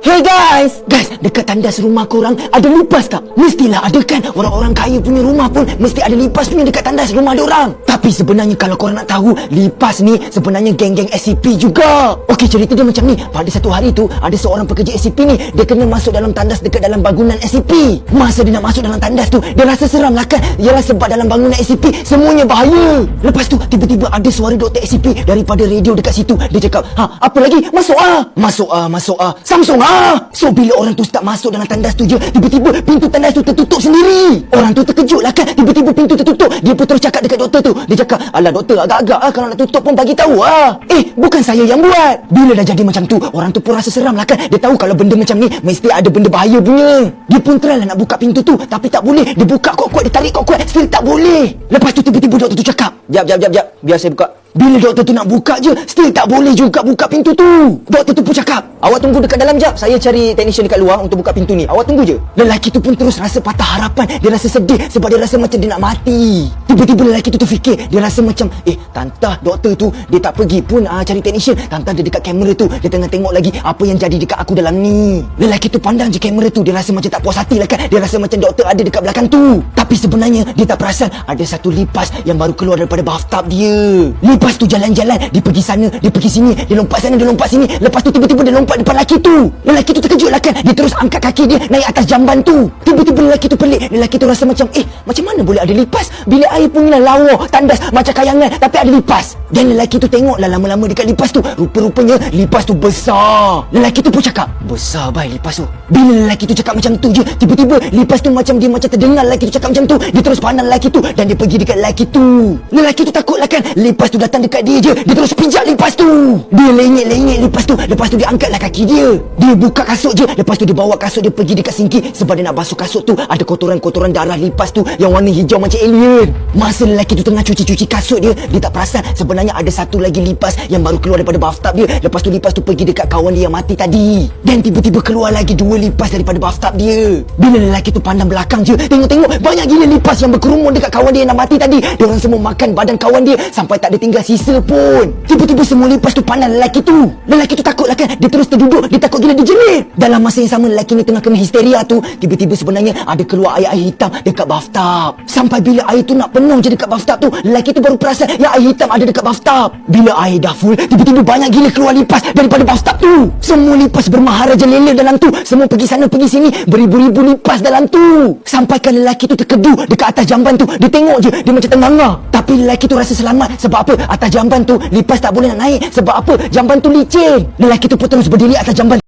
Hey guys, dekat tandas rumah korang ada lipas tak? Mestilah ada kan? Orang-orang kaya punya rumah pun mesti ada lipas punya dekat tandas rumah diorang. Tapi sebenarnya kalau korang nak tahu, lipas ni sebenarnya geng-geng SCP juga. Okey, cerita dia macam ni. Pada satu hari tu, ada seorang pekerja SCP ni, dia kena masuk dalam tandas dekat dalam bangunan SCP. Masa dia nak masuk dalam tandas tu, dia rasa seram lah kan? Yalah, sebab dalam bangunan SCP semuanya bahaya. Lepas tu tiba-tiba ada suara doktor SCP daripada radio dekat situ. Dia cakap, apa lagi? Masuk Samsung So bila orang tu start masuk dalam tandas tu je, tiba-tiba pintu tandas tu tertutup sendiri. Orang tu terkejut lah kan, tiba-tiba pintu tertutup. Dia pun terus cakap dekat doktor tu. Dia cakap, alah doktor, agak-agak kalau nak tutup pun bagi tahu bukan saya yang buat. Bila dah jadi macam tu, orang tu pun rasa seram lah kan. Dia tahu kalau benda macam ni mesti ada benda bahaya punya. Dia pun try lah nak buka pintu tu, tapi tak boleh. Dia buka kuat-kuat, dia tarik kuat-kuat, still tak boleh. Lepas tu tiba-tiba doktor tu cakap, Jap, biar saya buka. Bila doktor tu nak buka je, still tak boleh juga buka pintu tu. Doktor tu pun cakap, awak tunggu dekat dalam jap, saya cari technician dekat luar untuk buka pintu ni. Awak tunggu je. Lelaki tu pun terus rasa patah harapan. Dia rasa sedih sebab dia rasa macam dia nak mati. Tiba-tiba lelaki tu terfikir, dia rasa macam, tantah doktor tu dia tak pergi pun cari technician. Tantah dia dekat kamera tu, dia tengah tengok lagi apa yang jadi dekat aku dalam ni. Lelaki tu pandang je kamera tu, dia rasa macam tak puas hati lah kan. Dia rasa macam doktor ada dekat belakang tu. Tapi sebenarnya dia tak perasan ada satu lipas yang baru keluar daripada bathtub dia. Lipas tu jalan-jalan, dia pergi sana, dia pergi sini, dia lompat sana, dia lompat sini. Lepas tu tiba-tiba dia lompat depan lelaki tu. Lelaki tu terkejut lah kan. Dia terus angkat kaki dia naik atas jamban tu. Tiba-tiba lelaki tu pelik. Lelaki tu rasa macam, macam mana boleh ada lipas? Bilik air punya lawa, tandas macam kayangan, tapi ada lipas. Dan lelaki tu tengoklah lama-lama dekat lipas tu. Rupa-rupanya lipas tu besar. Lelaki tu pun cakap, besar bai lipas tu. Bila lelaki tu cakap macam tu je, tiba-tiba lipas tu macam terdengar lelaki tu cakap macam tu. Dia terus pandang lelaki tu dan dia pergi dekat lelaki tu. Lelaki tu takut lah kan. Lipas tu datang dekat dia je, dia terus pijak lipas tu. Dia lenyek lipas tu. Lepas tu dia angkatlah kaki dia. Dia buka kasut je. Lepas tu dia bawa kasut dia pergi dekat sinki. Sebab dia nak basuh kasut tu, ada kotoran-kotoran darah lipas tu yang warna hijau macam alien. Masa lelaki tu tengah cuci kasut dia tak perasan sebenarnya ada satu lagi lipas yang baru keluar daripada bathtub dia. Lepas tu lipas tu pergi dekat kawan dia yang mati tadi. Dan tiba-tiba keluar lagi 2 lipas daripada bathtub dia. Bila lelaki tu pandang belakang je, tengok banyak gila lipas yang berkerumun dekat kawan dia yang nak mati tadi. Diorang semua makan badan kawan dia sampai tak ada tinggal sisa pun. Tiba-tiba semua lipas tu pandang lelaki tu. Lelaki tu takut lah kan. Dia terus terduduk. Dia takut gila dijerit. Dalam masa yang sama lelaki ni tengah kena histeria tu, tiba-tiba sebenarnya ada keluar air hitam dekat bathtub. Sampai bila air tu nak penuh je dekat bathtub tu, lelaki tu baru perasan yang air hitam ada dekat bathtub. Bila air dah full, tiba-tiba banyak gila keluar lipas daripada bathtub tu. Semua lipas bermaharajalela dalam tu. Semua pergi sana pergi sini, beribu-ribu lipas dalam tu. Sampaikan lelaki tu terkedu dekat atas jamban tu. Dia tengok je, dia macam tenganga. Tapi lelaki tu rasa selamat. Sebab apa? Atas jamban tu lipas tak boleh nak naik. Sebab apa? Jamban tu licin. Lelaki tu pun terus berdiri atas jamban